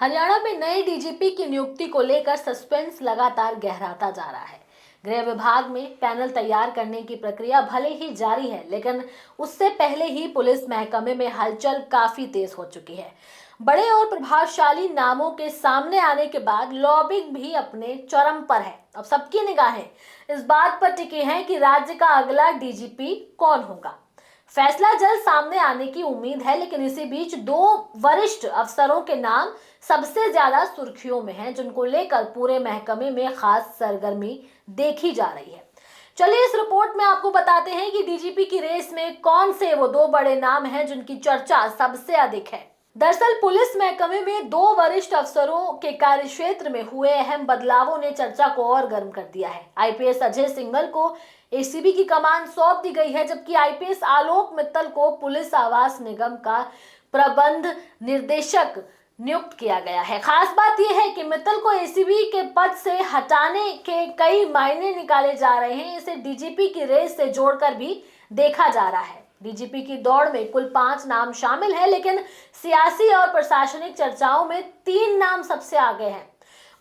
हरियाणा में नए डीजीपी की नियुक्ति को लेकर सस्पेंस लगातार गहराता जा रहा है। गृह विभाग में पैनल तैयार करने की प्रक्रिया भले ही जारी है, लेकिन उससे पहले ही पुलिस महकमे में हलचल काफी तेज हो चुकी है। बड़े और प्रभावशाली नामों के सामने आने के बाद लॉबिंग भी अपने चरम पर है। अब सबकी निगाहें इस बात पर टिकी हैं कि राज्य का अगला डीजीपी कौन होगा। फैसला जल्द सामने आने की उम्मीद है, लेकिन इसी बीच दो वरिष्ठ अफसरों के नाम सबसे ज्यादा सुर्खियों में हैं, जिनको लेकर पूरे महकमे में खास सरगर्मी देखी जा रही है। चलिए इस रिपोर्ट में आपको बताते हैं कि डीजीपी की रेस में कौन से वो दो बड़े नाम हैं जिनकी चर्चा सबसे अधिक है। दरअसल पुलिस महकमे में दो वरिष्ठ अफसरों के कार्यक्षेत्र में हुए अहम बदलावों ने चर्चा को और गर्म कर दिया है। आईपीएस अजय सिंघल को एसीबी की कमान सौंप दी गई है, जबकि आईपीएस आलोक मित्तल को पुलिस आवास निगम का प्रबंध निर्देशक नियुक्त किया गया है। खास बात यह है कि मित्तल को एसीबी के पद से हटाने के कई मायने निकाले जा रहे हैं। इसे डीजीपी की रेस से जोड़कर भी देखा जा रहा है। डीजीपी की दौड़ में कुल 5 नाम शामिल हैं, लेकिन सियासी और प्रशासनिक चर्चाओं में 3 नाम सबसे आगे हैं।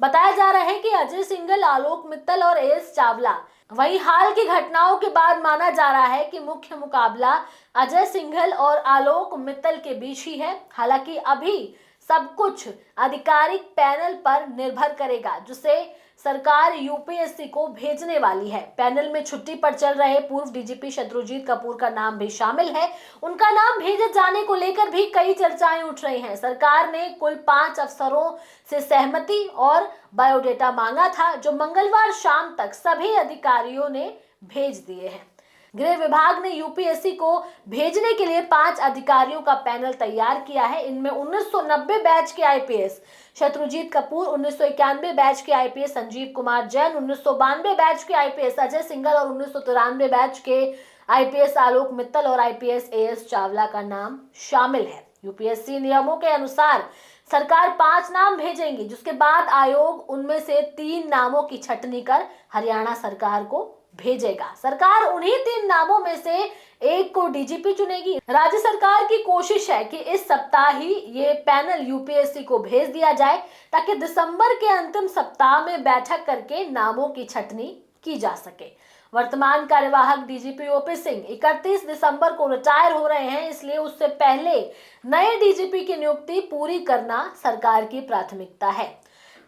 बताया जा रहा है कि अजय सिंघल, आलोक मित्तल और एएस चावला। वहीं हाल की घटनाओं के बाद माना जा रहा है कि मुख्य मुकाबला अजय सिंघल और आलोक मित्तल के बीच ही है। हालांकि अभी सब कुछ आधिकारिक पैनल पर निर्भर करेगा, जिसे सरकार यूपीएससी को भेजने वाली है। पैनल में छुट्टी पर चल रहे पूर्व डीजीपी शत्रुजीत कपूर का नाम भी शामिल है। उनका नाम भेजे जाने को लेकर भी कई चर्चाएं उठ रही हैं। सरकार ने कुल 5 अफसरों से सहमति और बायोडेटा मांगा था, जो मंगलवार शाम तक सभी अधिकारियों ने भेज दिए हैं। गृह विभाग ने यूपीएससी को भेजने के लिए 5 अधिकारियों का पैनल तैयार किया है। इनमें 1990 बैच के आईपीएस शत्रुजीत कपूर, 1991 बैच के आईपीएस संजीव कुमार जैन, 1992 बैच के आईपीएस अजय सिंघल और 1993 बैच के आईपीएस आलोक मित्तल और आईपीएस एएस चावला का नाम शामिल है। यूपीएससी नियमों के अनुसार सरकार 5 नाम भेजेंगी, जिसके बाद आयोग उनमें से 3 नामों की छंटनी कर हरियाणा सरकार को भेजेगा। सरकार उन्हीं 3 नामों में से एक को डीजीपी चुनेगी। राज्य सरकार की कोशिश है कि इस सप्ताह ही ये पैनल यूपीएससी को भेज दिया जाए, ताकि दिसंबर के अंतिम सप्ताह में बैठक करके नामों की छंटनी की जा सके। वर्तमान कार्यवाहक डीजीपी ओपी सिंह 31 दिसंबर को रिटायर हो रहे हैं, इसलिए उससे पहले नए डीजीपी की नियुक्ति पूरी करना सरकार की प्राथमिकता है।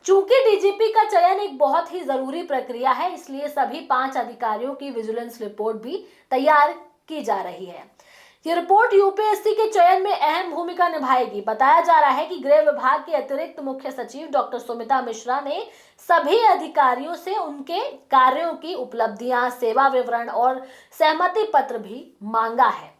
चूंकि डीजीपी का चयन एक बहुत ही जरूरी प्रक्रिया है, इसलिए सभी 5 अधिकारियों की विजिलेंस रिपोर्ट भी तैयार की जा रही है। ये रिपोर्ट यूपीएससी के चयन में अहम भूमिका निभाएगी। बताया जा रहा है कि गृह विभाग के अतिरिक्त मुख्य सचिव डॉक्टर सुमिता मिश्रा ने सभी अधिकारियों से उनके कार्यों की उपलब्धियां, सेवा विवरण और सहमति पत्र भी मांगा है।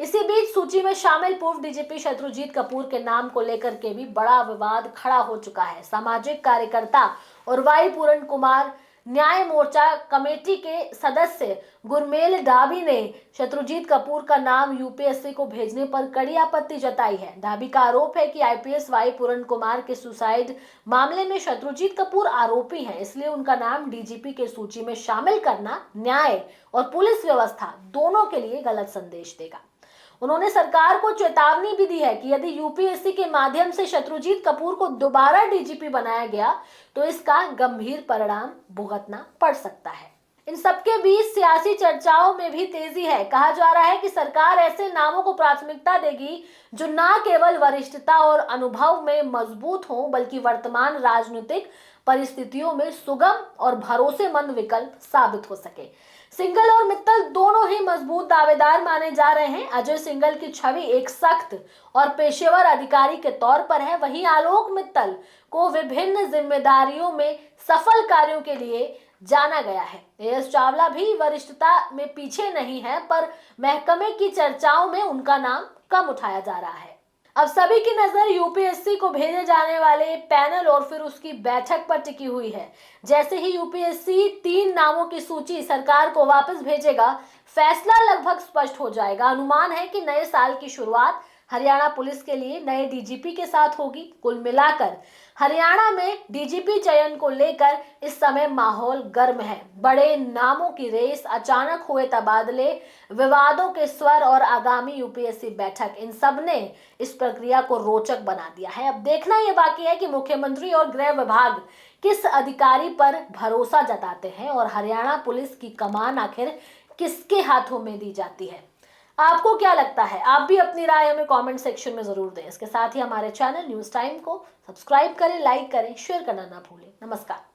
इसी बीच सूची में शामिल पूर्व डीजीपी शत्रुजीत कपूर के नाम को लेकर के भी बड़ा विवाद खड़ा हो चुका है। सामाजिक कार्यकर्ता और वाई पूरण कुमार न्याय मोर्चा कमेटी के सदस्य गुरमेल डाबी ने शत्रुजीत कपूर का नाम यूपीएससी को भेजने पर कड़ी आपत्ति जताई है। डाबी का आरोप है कि आईपीएस वाई पूरण कुमार के सुसाइड मामले में शत्रुजीत कपूर आरोपी हैं, इसलिए उनका नाम डीजीपी के सूची में शामिल करना न्याय और पुलिस व्यवस्था दोनों के लिए गलत संदेश देगा। उन्होंने सरकार को चेतावनी भी दी है कि यदि यूपीएससी के माध्यम से शत्रुजीत कपूर को दोबारा डीजीपी बनाया गया तो इसका गंभीर परिणाम भुगतना पड़ सकता है। इन सबके बीच सियासी चर्चाओं में भी तेजी है। कहा जा रहा है कि सरकार ऐसे नामों को प्राथमिकता देगी जो न केवल वरिष्ठता और अनुभव में मजबूत हों, बल्कि वर्तमान राजनीतिक परिस्थितियों में सुगम और भरोसेमंद विकल्प साबित हो सके। सिंघल और मित्तल दोनों ही मजबूत दावेदार माने जा रहे हैं। अजय सिंघल की छवि एक सख्त और पेशेवर अधिकारी के तौर पर है, वहीं आलोक मित्तल को विभिन्न जिम्मेदारियों में सफल कार्यों के लिए जाना गया है। एएस चावला भी वरिष्ठता में पीछे नहीं है, पर महकमे की चर्चाओं में उनका नाम कम उठाया जा रहा है। अब सभी की नजर यूपीएससी को भेजे जाने वाले पैनल और फिर उसकी बैठक पर टिकी हुई है। जैसे ही यूपीएससी 3 नामों की सूची सरकार को वापस भेजेगा, फैसला लगभग स्पष्ट हो जाएगा। अनुमान है कि नए साल की शुरुआत हरियाणा पुलिस के लिए नए डीजीपी के साथ होगी। कुल मिलाकर हरियाणा में डीजीपी चयन को लेकर इस समय माहौल गर्म है। बड़े नामों की रेस, अचानक हुए तबादले, विवादों के स्वर और आगामी यूपीएससी बैठक, इन सब ने इस प्रक्रिया को रोचक बना दिया है। अब देखना यह बाकी है कि मुख्यमंत्री और गृह विभाग किस अधिकारी पर भरोसा जताते हैं और हरियाणा पुलिस की कमान आखिर किसके हाथों में दी जाती है। आपको क्या लगता है? आप भी अपनी राय हमें कमेंट सेक्शन में जरूर दें। इसके साथ ही हमारे चैनल न्यूज टाइम को सब्सक्राइब करें, लाइक करें, शेयर करना ना भूलें। नमस्कार।